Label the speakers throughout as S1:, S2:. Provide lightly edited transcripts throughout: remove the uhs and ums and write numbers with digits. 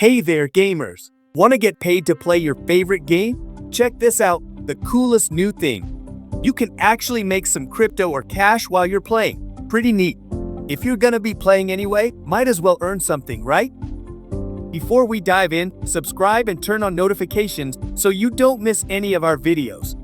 S1: Hey there, gamers! Want to get paid to play your favorite game? Check this out, the coolest new thing. You can actually make some crypto or cash while you're playing. Pretty neat. If you're gonna be playing anyway, might as well earn something, right? Before we dive in, subscribe and turn on notifications so you don't miss any of our videos.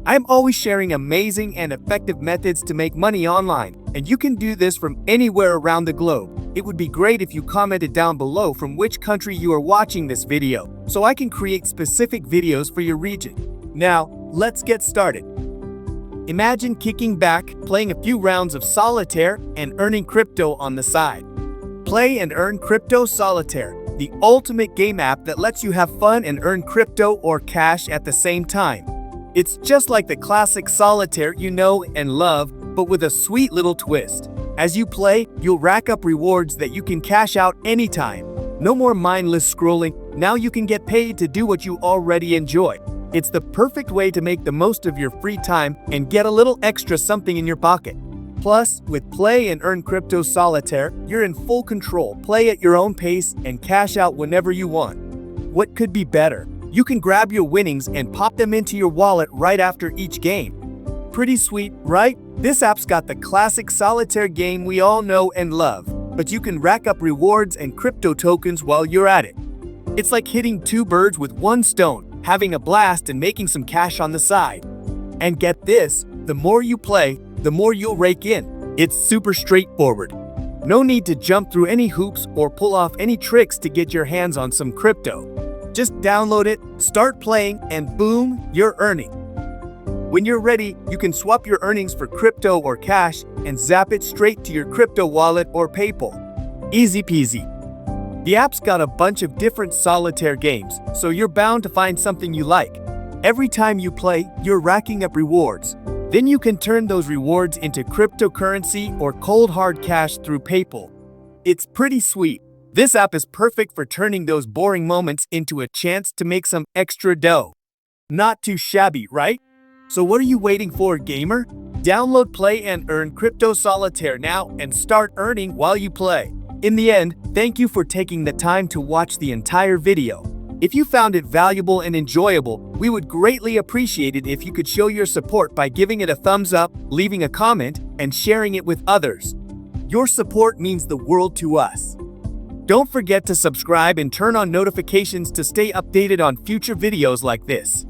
S1: I'm always sharing amazing and effective methods to make money online, and you can do this from anywhere around the globe. It would be great if you commented down below from which country you are watching this video, so I can create specific videos for your region. Now, let's get started. Imagine kicking back, playing a few rounds of Solitaire, and earning crypto on the side. Play and earn crypto Solitaire, the ultimate game app that lets you have fun and earn crypto or cash at the same time. It's just like the classic Solitaire you know and love, but with a sweet little twist. As you play, you'll rack up rewards that you can cash out anytime. No more mindless scrolling, now you can get paid to do what you already enjoy. It's the perfect way to make the most of your free time and get a little extra something in your pocket. Plus, with Play and Earn Crypto Solitaire, you're in full control, play at your own pace, and cash out whenever you want. What could be better? You can grab your winnings and pop them into your wallet right after each game. Pretty sweet, right? This app's got the classic Solitaire game we all know and love, but you can rack up rewards and crypto tokens while you're at it. It's like hitting two birds with one stone, having a blast and making some cash on the side. And get this, the more you play, the more you'll rake in. It's super straightforward. No need to jump through any hoops or pull off any tricks to get your hands on some crypto. Just download it, start playing, and boom, you're earning. When you're ready, you can swap your earnings for crypto or cash and zap it straight to your crypto wallet or PayPal. Easy peasy. The app's got a bunch of different Solitaire games, so you're bound to find something you like. Every time you play, you're racking up rewards. Then you can turn those rewards into cryptocurrency or cold hard cash through PayPal. It's pretty sweet. This app is perfect for turning those boring moments into a chance to make some extra dough. Not too shabby, right? So what are you waiting for, gamer? Download, Play, and Earn Crypto Solitaire now and start earning while you play. In the end, thank you for taking the time to watch the entire video. If you found it valuable and enjoyable, we would greatly appreciate it if you could show your support by giving it a thumbs up, leaving a comment, and sharing it with others. Your support means the world to us. Don't forget to subscribe and turn on notifications to stay updated on future videos like this.